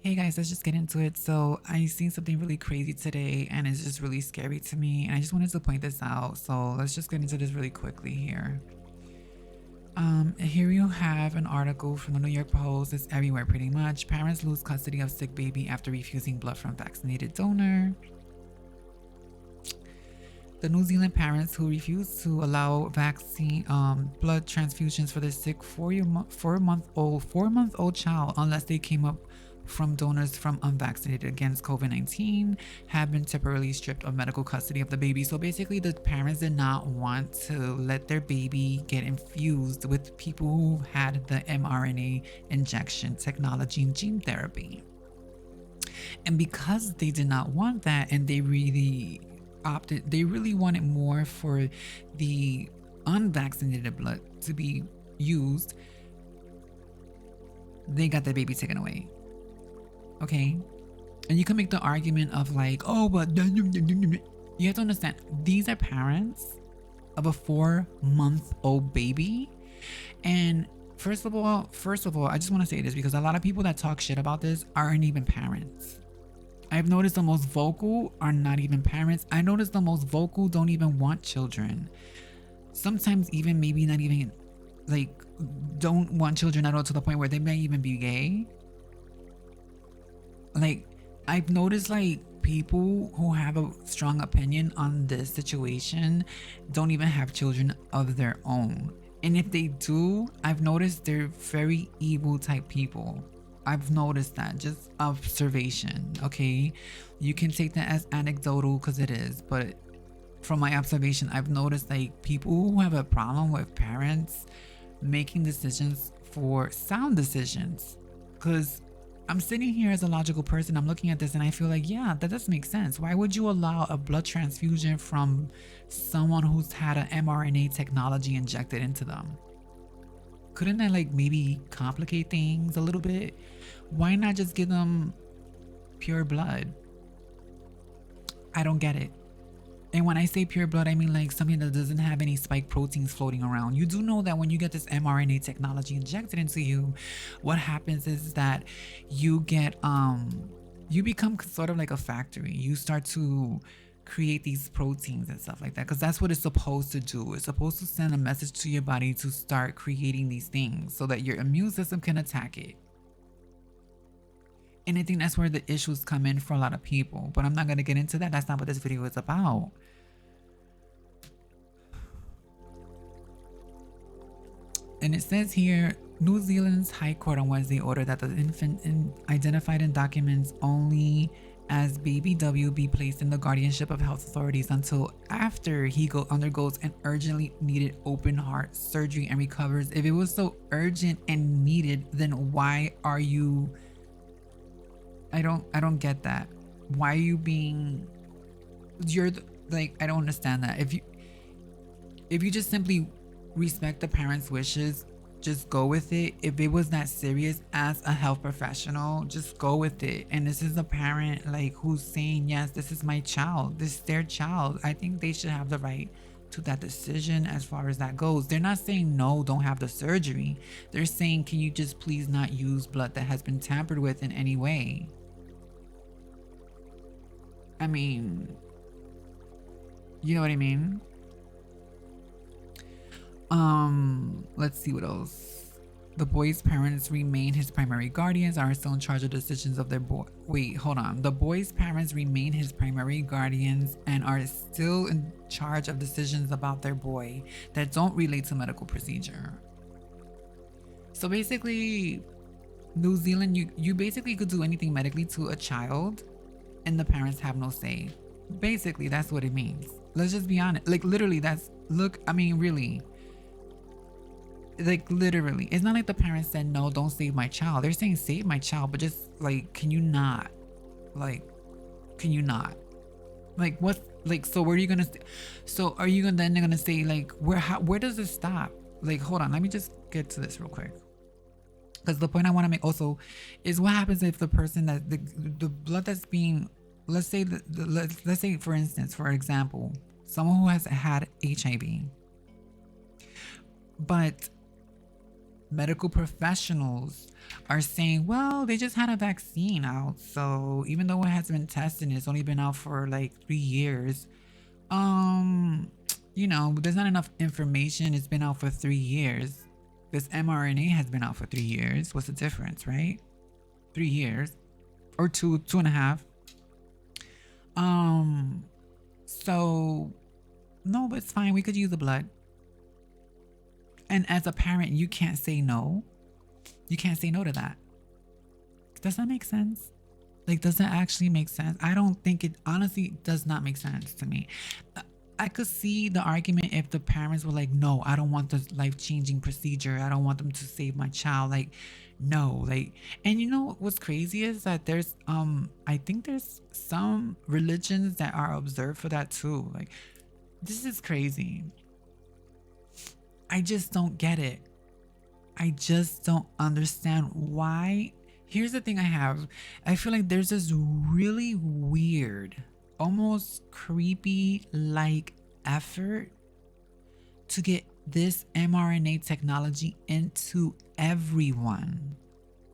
Hey guys, let's just get into it. So I seen something really crazy today and it's just really scary to me. And I just wanted to point this out. So let's just get into this really quickly here. Here you have an article from the New York Post. It's everywhere pretty much. Parents lose custody of sick baby after refusing blood from vaccinated donor. The New Zealand parents who refused to allow vaccine blood transfusions for their sick four month old child unless they came up from donors from unvaccinated against COVID-19 have been temporarily stripped of medical custody of the baby. So basically the parents did not want to let their baby get infused with people who had the mRNA injection technology and gene therapy. And because they did not want that and they really wanted more for the unvaccinated blood to be used, they got their baby taken away. Okay, and you can make the argument of like, oh, but you have to understand these are parents of a 4-month-old baby. And first of all, I just want to say this because a lot of people that talk shit about this aren't even parents. I've noticed the most vocal are not even parents. I noticed the most vocal don't even want children. Sometimes even maybe not even like don't want children at all, to the point where they may even be gay. Like, I've noticed like people who have a strong opinion on this situation don't even have children of their own. And if they do, I've noticed they're very evil type people. I've noticed that, just observation. Okay, you can take that as anecdotal because it is, but from my observation, I've noticed like people who have a problem with parents making decisions for sound decisions. Because I'm sitting here as a logical person, I'm looking at this and I feel like, yeah, that does make sense. Why would you allow a blood transfusion from someone who's had an mRNA technology injected into them? Couldn't that like maybe complicate things a little bit? Why not just give them pure blood? I don't get it. And when I say pure blood, I mean like something that doesn't have any spike proteins floating around. You do know that when you get this mRNA technology injected into you, what happens is that you get you become sort of like a factory. You start to create these proteins and stuff like that, because that's what it's supposed to do. It's supposed to send a message to your body to start creating these things so that your immune system can attack it. And I think that's where the issues come in for a lot of people, but I'm not going to get into that. That's not what this video is about. And it says here, New Zealand's High Court on Wednesday ordered that the infant identified in documents only as baby W be placed in the guardianship of health authorities until after he undergoes an urgently needed open heart surgery and recovers. If it was so urgent and needed, then why are you... I don't get that. Why are you being... I don't understand that. If you just simply respect the parents' wishes, just go with it. If it was that serious as a health professional, just go with it. And this is a parent like who's saying, yes, this is my child, this is their child. I think they should have the right to that decision as far as that goes. They're not saying no, don't have the surgery. They're saying, can you just please not use blood that has been tampered with in any way? I mean, you know what I mean? Let's see what else. The boy's parents remain his primary guardians, are still in charge of decisions of their boy. Wait, hold on. The boy's parents remain his primary guardians and are still in charge of decisions about their boy that don't relate to medical procedure. So basically, New Zealand, you basically could do anything medically to a child and the parents have no say. Basically, that's what it means. Let's just be honest. Like literally, really. Like literally, it's not like the parents said no, don't save my child. They're saying save my child, but just like, can you not? Like, what? Like, so where are you gonna? So are you gonna say like where does this stop? Like, hold on, let me just get to this real quick. Because the point I want to make also is what happens if the person that the blood that's being, let's say let's say for instance, for example, someone who has had HIV, but Medical professionals are saying, well, they just had a vaccine out. So even though it hasn't been tested, it's only been out for like 3 years. Um, there's not enough information. It's been out for 3 years. This mRNA has been out for 3 years. What's the difference, right? 3 years or two and a half. Um, so no, but it's fine. We could use the blood. And as a parent, you can't say no. You can't say no to that. Does that make sense? Like, does that actually make sense? I don't think it honestly does not make sense to me. I could see the argument if the parents were like, no, I don't want this life-changing procedure. I don't want them to save my child. Like, no, like, and you know what's crazy is that there's I think there's some religions that are observed for that too. Like, this is crazy. I just don't get it. I just don't understand why. Here's the thing I have. I feel like there's this really weird, almost creepy like effort to get this mRNA technology into everyone.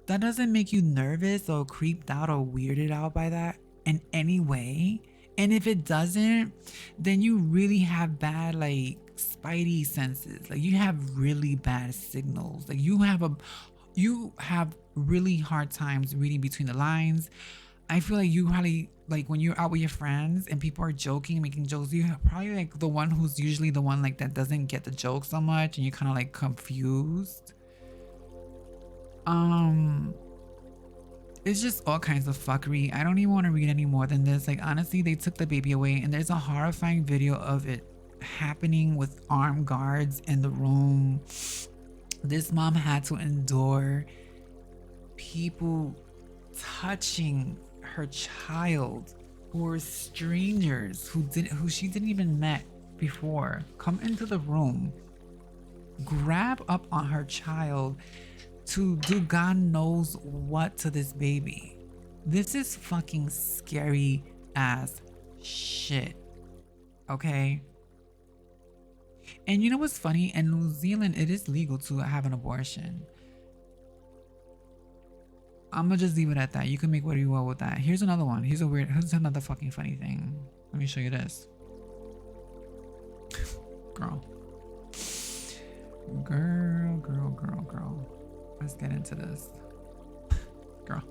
That doesn't make you nervous or creeped out or weirded out by that in any way. And if it doesn't, then you really have bad like spidey senses. Like you have really bad signals. Like you have really hard times reading between the lines. I feel like you probably like when you're out with your friends and people are joking, making jokes, you're probably like the one who's usually the one like that doesn't get the joke so much and you're kind of like confused. It's just all kinds of fuckery. I don't even want to read any more than this. Like honestly, they took the baby away and there's a horrifying video of it happening with armed guards in the room. This mom had to endure people touching her child who were strangers who she didn't even met before come into the room, grab up on her child to do God knows what to this baby. This is fucking scary ass shit. Okay? And you know what's funny? In New Zealand, it is legal to have an abortion. I'm gonna just leave it at that. You can make what you will with that. Here's another one. Here's another fucking funny thing. Let me show you this. Girl. Let's get into this. Girl.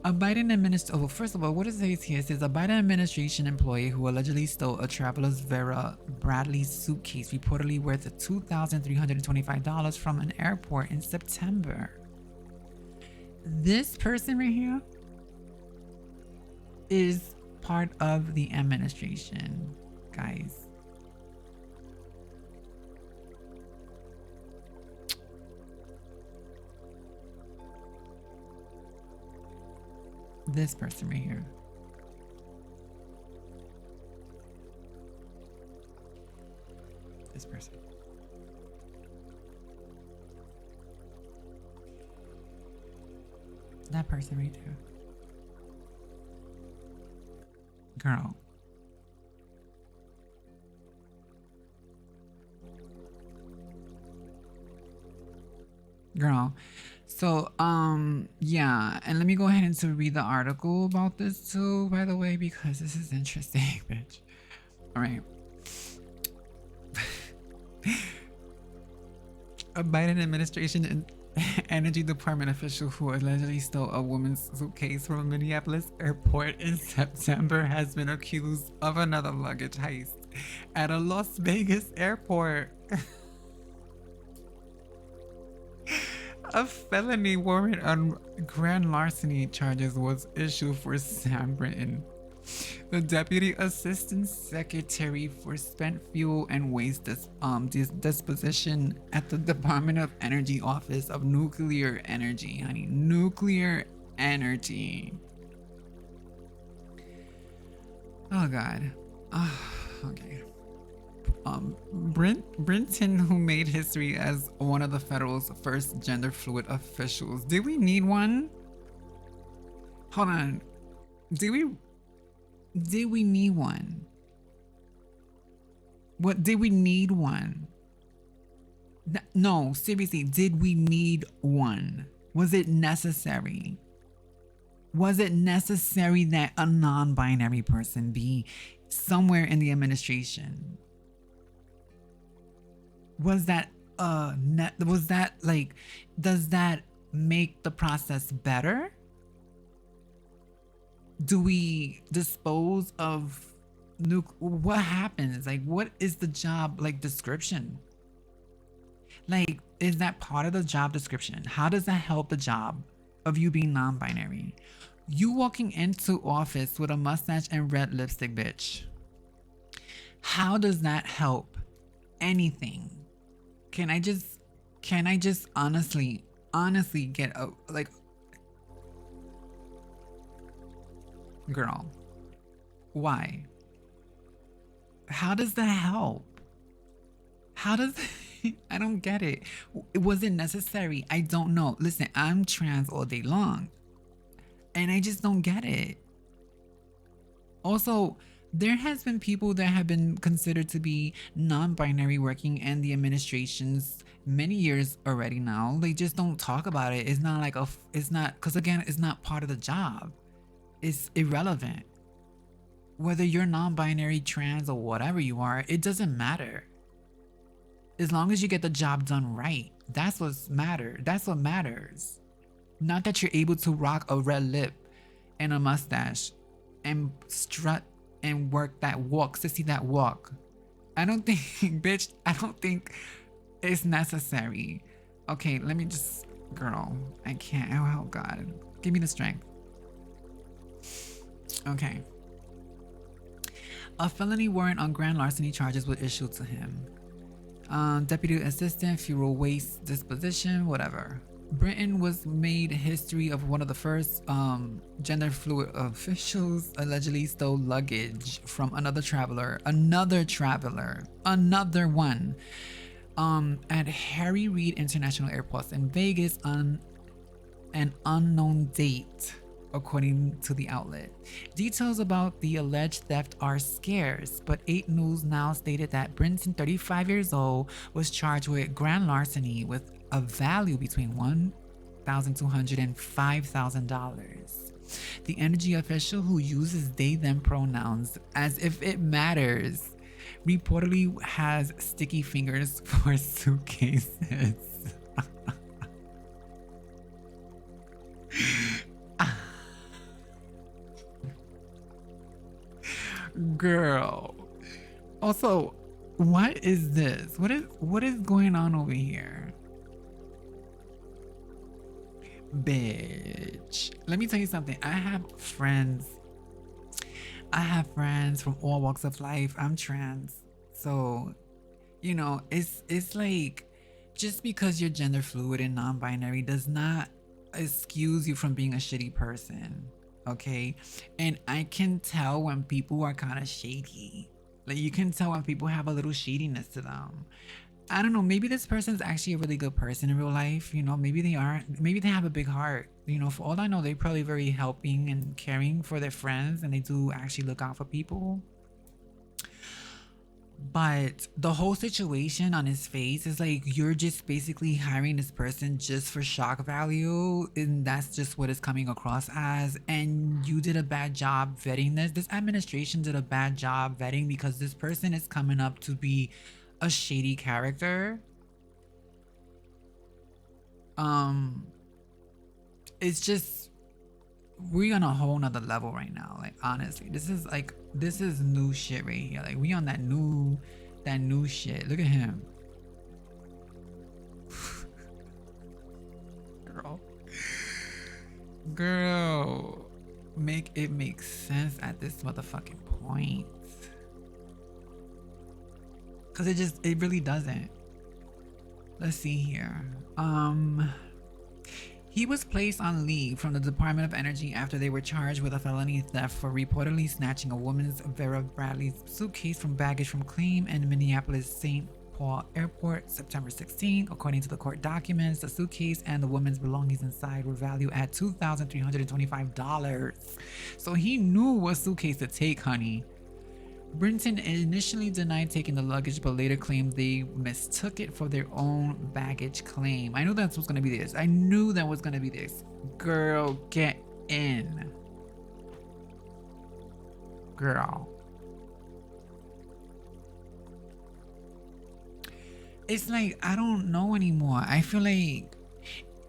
A Biden administration. Oh, first of all, what it says here? It says a Biden administration employee who allegedly stole a traveler's Vera Bradley suitcase, reportedly worth $2,325 from an airport in September. This person right here is part of the administration, guys. This person right here. This person. That person right there. Girl. Girl. So, yeah, and let me go ahead and to read the article about this too, by the way, because this is interesting, bitch. All right. A Biden administration and energy department official who allegedly stole a woman's suitcase from a Minneapolis airport in September has been accused of another luggage heist at a Las Vegas airport. A felony warrant on grand larceny charges was issued for Sam Britton, the Deputy Assistant Secretary for Spent Fuel and Waste Disposition at the Department of Energy Office of Nuclear Energy, honey. Nuclear energy. Oh, God. Okay. Brinton, who made history as one of the federal's first gender fluid officials. Did we need one? Hold on. Did we need one? What did we need one? No, seriously, did we need one? Was it necessary? Was it necessary that a non binary person be somewhere in the administration? Was that was that like, does that make the process better? Do we dispose of what happens? Like, what is the job like description? Like, is that part of the job description? How does that help the job of you being non-binary? You walking into office with a mustache and red lipstick, bitch. How does that help anything? Can I just honestly get a like, girl, why? How does that help? How does I don't get it. Was it necessary? I don't know. Listen, I'm trans all day long, and I just don't get it. Also, there has been people that have been considered to be non-binary working in the administrations many years already now. They just don't talk about it. It's not like it's not, because again, it's not part of the job. It's irrelevant. Whether you're non-binary, trans, or whatever you are, it doesn't matter. As long as you get the job done right, that's what's matter. That's what matters. Not that you're able to rock a red lip and a mustache and strut and work that walk, sissy that walk. I don't think, bitch, I don't think it's necessary. Okay, let me just, girl, I can't. Oh, God. Give me the strength. Okay. A felony warrant on grand larceny charges was issued to him. Deputy assistant, fuel waste disposition, whatever. Britain was made history of one of the first gender fluid officials allegedly stole luggage from another one, at Harry Reid International Airport in Vegas on an unknown date, according to the outlet. Details about the alleged theft are scarce, but 8 News now stated that Brinson, 35 years old, was charged with grand larceny with a value between $1,200 and $5,000. The energy official, who uses they them pronouns as if it matters, reportedly has sticky fingers for suitcases. Girl. Also, what is this? What is going on over here? Bitch. Let me tell you something. I have friends from all walks of life. I'm trans. So, it's like, just because you're gender fluid and non-binary does not excuse you from being a shitty person. Okay, and I can tell when people are kind of shady. Like, you can tell when people have a little shadiness to them. I don't know, maybe this person's actually a really good person in real life. Maybe they are, maybe they have a big heart. For all I know, they're probably very helping and caring for their friends, and they do actually look out for people. But the whole situation on his face is like, you're just basically hiring this person just for shock value, and that's just what it's coming across as. And you did a bad job vetting this. This administration did a bad job vetting, because this person is coming up to be a shady character. It's just, we're on a whole nother level right now. Like, honestly, this is new shit right here. Like, we on that new shit. Look at him. Girl, make it make sense at this motherfucking point, because it really doesn't. Let's see here. He was placed on leave from the Department of Energy after they were charged with a felony theft for reportedly snatching a woman's Vera Bradley suitcase from baggage from claim in Minneapolis St. Paul Airport, September 16. According to the court documents, the suitcase and the woman's belongings inside were valued at $2,325. So he knew what suitcase to take, honey. Brinton initially denied taking the luggage, but later claimed they mistook it for their own baggage claim. I knew that's what's gonna be this. I knew that was gonna be this. Girl, get in. Girl. It's like, I don't know anymore. I feel like,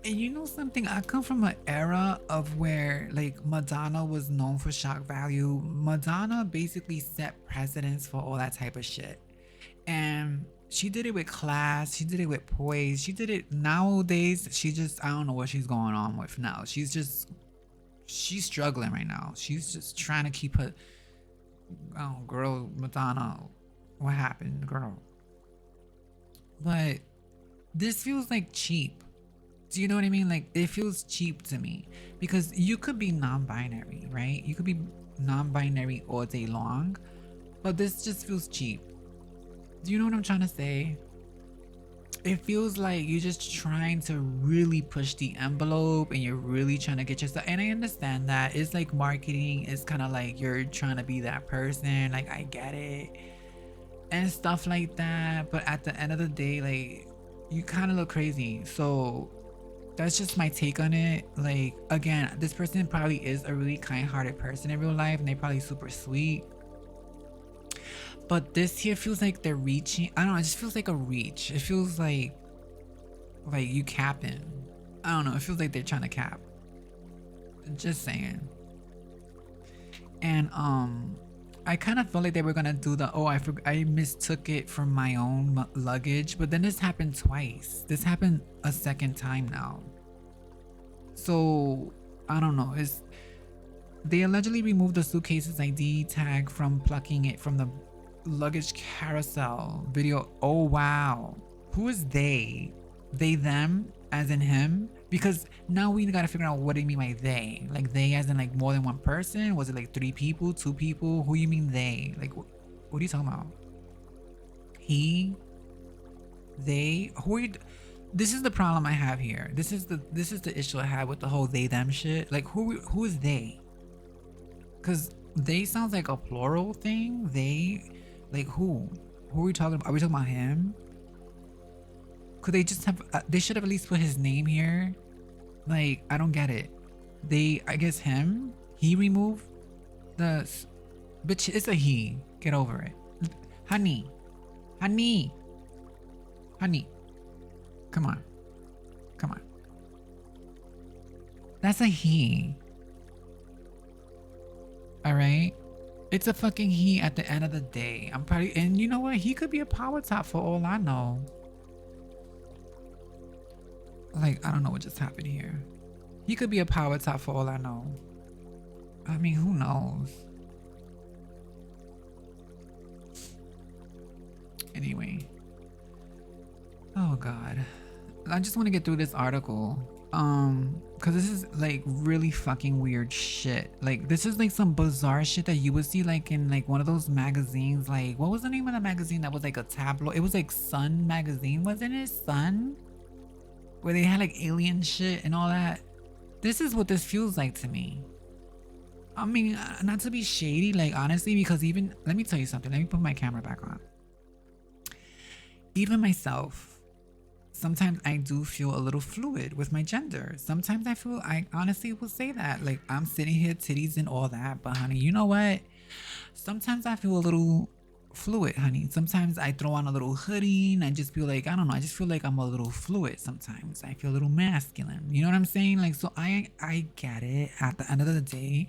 and you know something, I come from an era of where like Madonna was known for shock value. Madonna basically set precedents for all that type of shit. And she did it with class, she did it with poise, she did it nowadays. She just, I don't know what she's going on with now. She's struggling right now. She's just trying to keep her, oh girl, Madonna, what happened, girl? But this feels like cheap. Do you know what I mean? Like, it feels cheap to me because you could be non-binary, right? You could be non-binary all day long, but this just feels cheap. Do you know what I'm trying to say? It feels like you're just trying to really push the envelope and you're really trying to get yourself. And I understand that it's like marketing. It's kind of like you're trying to be that person. Like, I get it and stuff like that. But at the end of the day, like, you kind of look crazy. So that's just my take on it. Like, again, this person probably is a really kind-hearted person in real life and they're probably super sweet. But this here feels like they're reaching. I don't know. It just feels like a reach. It feels like you capping. I don't know. It feels like they're trying to cap. Just saying. And I kind of felt like they were gonna do the, oh, I mistook it for my own luggage, but then this happened twice. This happened a second time now. So I don't know. They allegedly removed the suitcase's ID tag from plucking it from the luggage carousel video. Oh wow. Who is they? They, them, as in him? Because now we gotta figure out what do you mean by they? Like, they as in like more than one person? Was it like 3 people, 2 people? Who you mean they? Like, what are you talking about? He, they, who are you? This is the problem I have here. This is the issue I have with the whole they them shit. Like, who is they? Because they sounds like a plural thing. They, like, who are we talking about? Are we talking about him? Could they just have, they should have at least put his name here. Like, I don't get it. I guess him, he removed the, bitch, it's a he. Get over it. Honey. Come on. That's a he. All right. It's a fucking he at the end of the day. I'm probably, and you know what? He could be a power top for all I know. Like, I don't know what just happened here. He could be a power top for all I know. I mean, who knows? Anyway. Oh God. I just want to get through this article. Because this is like really fucking weird shit. Like, this is like some bizarre shit that you would see like in like one of those magazines. Like, what was the name of the magazine that was like a tabloid? It was like Sun magazine, wasn't it? Sun? Where they had like alien shit and all that. This is what this feels like to me. I mean, not to be shady, like, honestly, because even, let me tell you something. Let me put my camera back on. Even myself, sometimes I do feel a little fluid with my gender. Sometimes I honestly will say that. Like, I'm sitting here, titties and all that, but honey, you know what? Sometimes I feel a little fluid, honey. Sometimes I throw on a little hoodie and I just feel like, I don't know, I just feel like I'm a little fluid sometimes. I feel a little masculine. You know what I'm saying? Like, so I get it at the end of the day.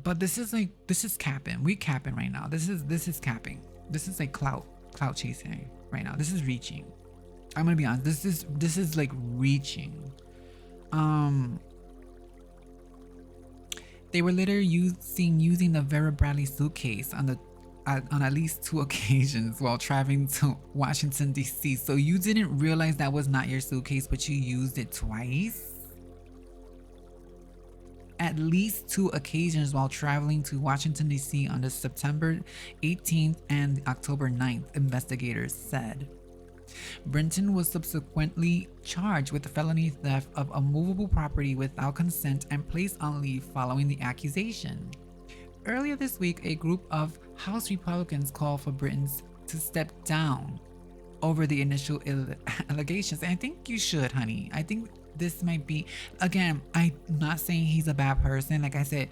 But this is capping. We capping right now. This is capping. This is like clout chasing right now. This is reaching. I'm gonna be honest. This is like reaching. They were later seen using the Vera Bradley suitcase on at least 2 occasions while traveling to Washington D.C. So you didn't realize that was not your suitcase, but you used it twice? At least 2 occasions while traveling to Washington D.C. on the September 18th and October 9th, investigators said. Brinton was subsequently charged with the felony theft of a movable property without consent and placed on leave following the accusation. Earlier this week, a group of House Republicans called for Britons to step down over the initial allegations. And I think you should, honey. I think this might be, again, I'm not saying he's a bad person. Like I said,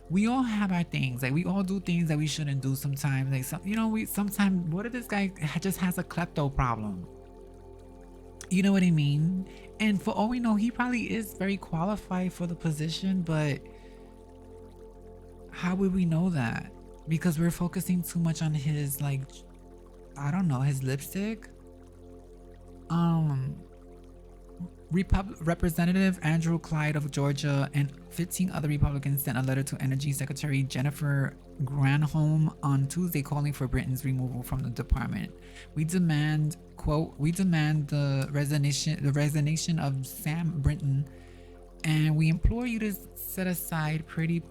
we all have our things. Like we all do things that we shouldn't do sometimes. Like some, we sometimes. What if this guy just has a klepto problem? You know what I mean? And for all we know, he probably is very qualified for the position, but how would we know that? Because we're focusing too much on his, like, I don't know, his lipstick. Um, Representative Andrew Clyde of Georgia and 15 other Republicans sent a letter to Energy Secretary Jennifer Granholm on Tuesday calling for Britain's removal from the department. We demand, quote, we demand the resignation of Sam Brinton, and we implore you to set aside pretty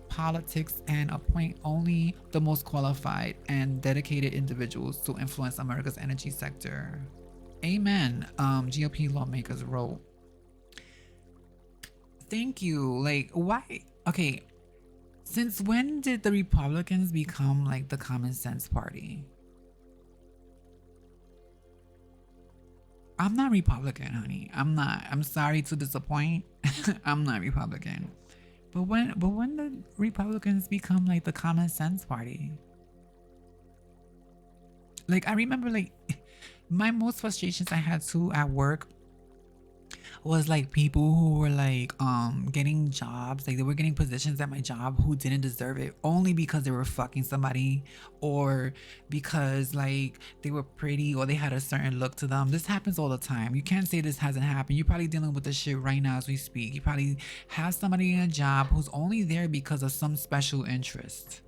politics and appoint only the most qualified and dedicated individuals to influence America's energy sector. Amen. GOP lawmakers wrote. Thank you. Like, why? Okay. Since when did the Republicans become like the common sense party? I'm not Republican, honey. I'm not. I'm sorry to disappoint. I'm not Republican. But when did Republicans become like the common sense party? Like I remember like my most frustrations I had too at work was like people who were like getting jobs, like they were getting positions at my job who didn't deserve it only because they were fucking somebody, or because like they were pretty or they had a certain look to them. This happens all the time. You can't say this hasn't happened. You're probably dealing with this shit right now as we speak. You probably have somebody in a job who's only there because of some special interest,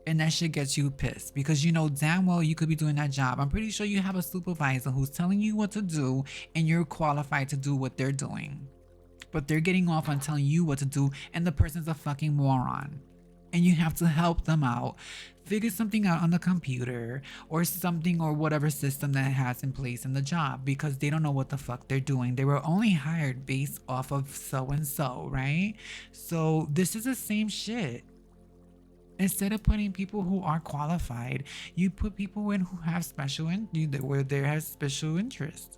and that shit gets you pissed because you know damn well you could be doing that job. I'm pretty sure you have a supervisor who's telling you what to do and you're qualified to do what they're doing, but they're getting off on telling you what to do, and the person's a fucking moron, and you have to help them out, figure something out on the computer or something, or whatever system that has in place in the job, because they don't know what the fuck they're doing. They were only hired based off of so and so, right? So this is the same shit. Instead of putting people who are qualified, you put people in who have where there has special interest.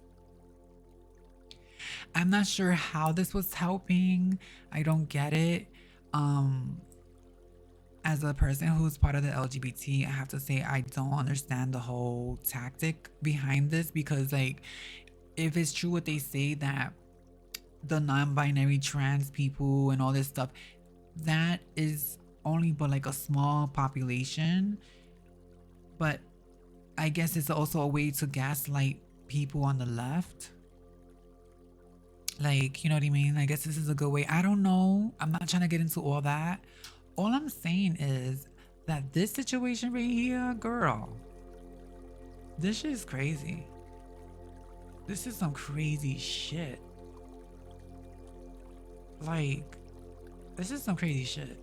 I'm not sure how this was helping. I don't get it. As a person who's part of the LGBT, I have to say I don't understand the whole tactic behind this, because like if it's true what they say that the non-binary trans people and all this stuff, that is only but like a small population, but I guess it's also a way to gaslight people on the left. Like, you know what I mean? I guess this is a good way. I don't know. I'm not trying to get into all that. All I'm saying is that this situation right here, girl, this shit is crazy. This is some crazy shit. Like, this is some crazy shit.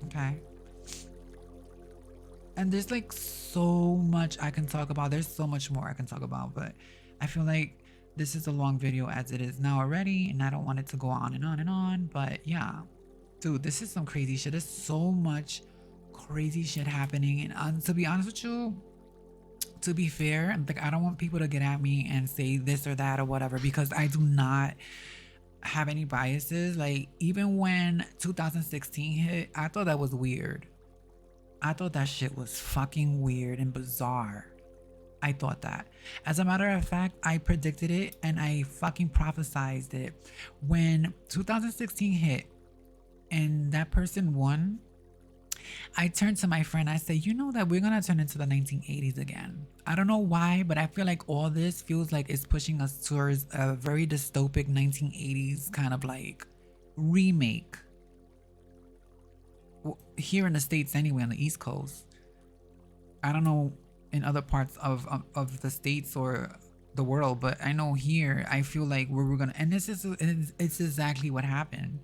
Okay. And there's like so much I can talk about. There's so much more I can talk about, but I feel like this is a long video as it is now already, and I don't want it to go on and on and on. But yeah, dude, this is some crazy shit. There's so much crazy shit happening. And to be honest with you, to be fair, like I don't want people to get at me and say this or that or whatever, because I do not have any biases. Like even when 2016 hit, I thought that was weird. I thought that shit was fucking weird and bizarre. I thought that. As a matter of fact, I predicted it and I fucking prophesized it. When 2016 hit and that person won, I turned to my friend. I said, you know that we're gonna turn into the 1980s again. I don't know why, but I feel like all this feels like it's pushing us towards a very dystopic 1980s kind of like remake. Here in the States anyway, on the East Coast. I don't know in other parts of the States or the world, but I know here, I feel like we're gonna, and it's exactly what happened.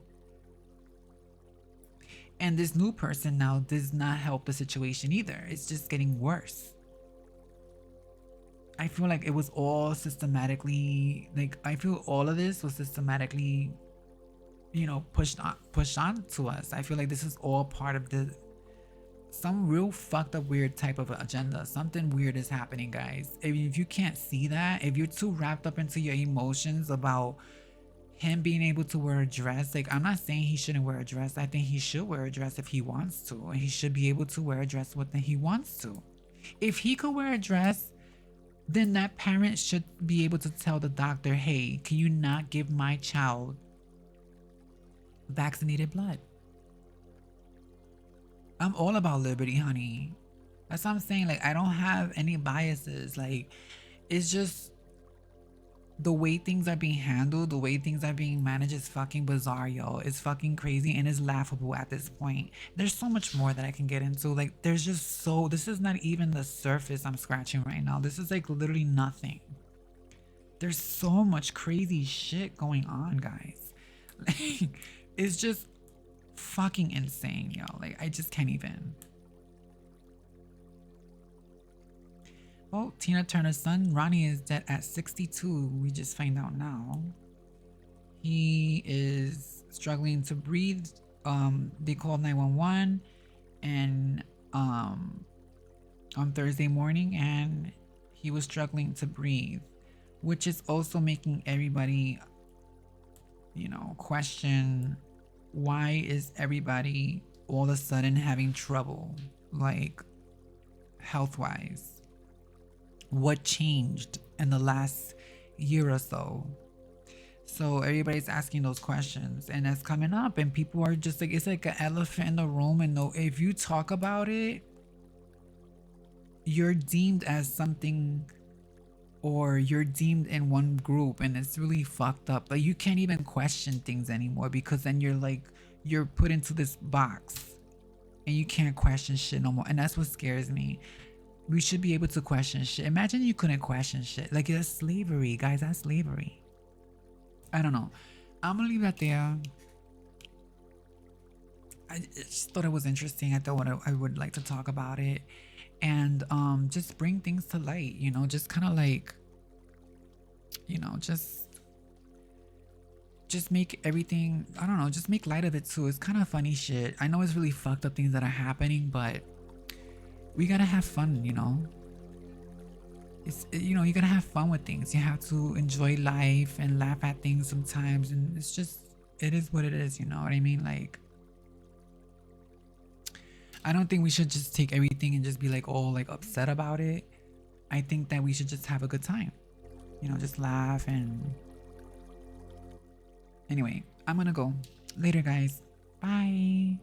And this new person now does not help the situation either. It's just getting worse. I feel like it was all systematically, like I feel all of this was systematically, you know, pushed on to us. I feel like this is all part of the some real fucked up weird type of agenda. Something weird is happening, guys. If you can't see that, if you're too wrapped up into your emotions about him being able to wear a dress, like, I'm not saying he shouldn't wear a dress. I think he should wear a dress if he wants to, and he should be able to wear a dress when he wants to. If he could wear a dress, then that parent should be able to tell the doctor, hey, can you not give my child vaccinated blood? I'm all about liberty, honey. That's what I'm saying. Like, I don't have any biases. Like, it's just the way things are being handled, the way things are being managed is fucking bizarre, yo. It's fucking crazy and it's laughable at this point. There's so much more that I can get into. Like, there's just so, this is not even the surface I'm scratching right now. This is like literally nothing. There's so much crazy shit going on, guys. Like, it's just fucking insane, yo. Like, I just can't even. Oh, Tina Turner's son, Ronnie, is dead at 62. We just find out now. He is struggling to breathe. They called 911 and on Thursday morning, and he was struggling to breathe, which is also making everybody, you know, question, why is everybody all of a sudden having trouble, like, health-wise? What changed in the last year or so? So everybody's asking those questions, and that's coming up, and people are just like, it's like an elephant in the room, and no, if you talk about it, you're deemed as something, or you're deemed in one group, and it's really fucked up. Like, you can't even question things anymore, because then you're like, you're put into this box and you can't question shit no more. And that's what scares me. We should be able to question shit. Imagine you couldn't question shit. Like, that's slavery, guys. That's slavery. I don't know. I'm gonna leave that there. I just thought it was interesting. I thought I would like to talk about it, and just bring things to light. You know, just kind of like, you know, just make everything. I don't know. Just make light of it too. It's kind of funny shit. I know it's really fucked up things that are happening, but we gotta have fun, you know. It's, you know, you gotta have fun with things. You have to enjoy life and laugh at things sometimes, and it's just, it is what it is, you know what I mean? Like, I don't think we should just take everything and just be like all like upset about it. I think that we should just have a good time, you know, just laugh. And anyway, I'm gonna go later, guys. Bye.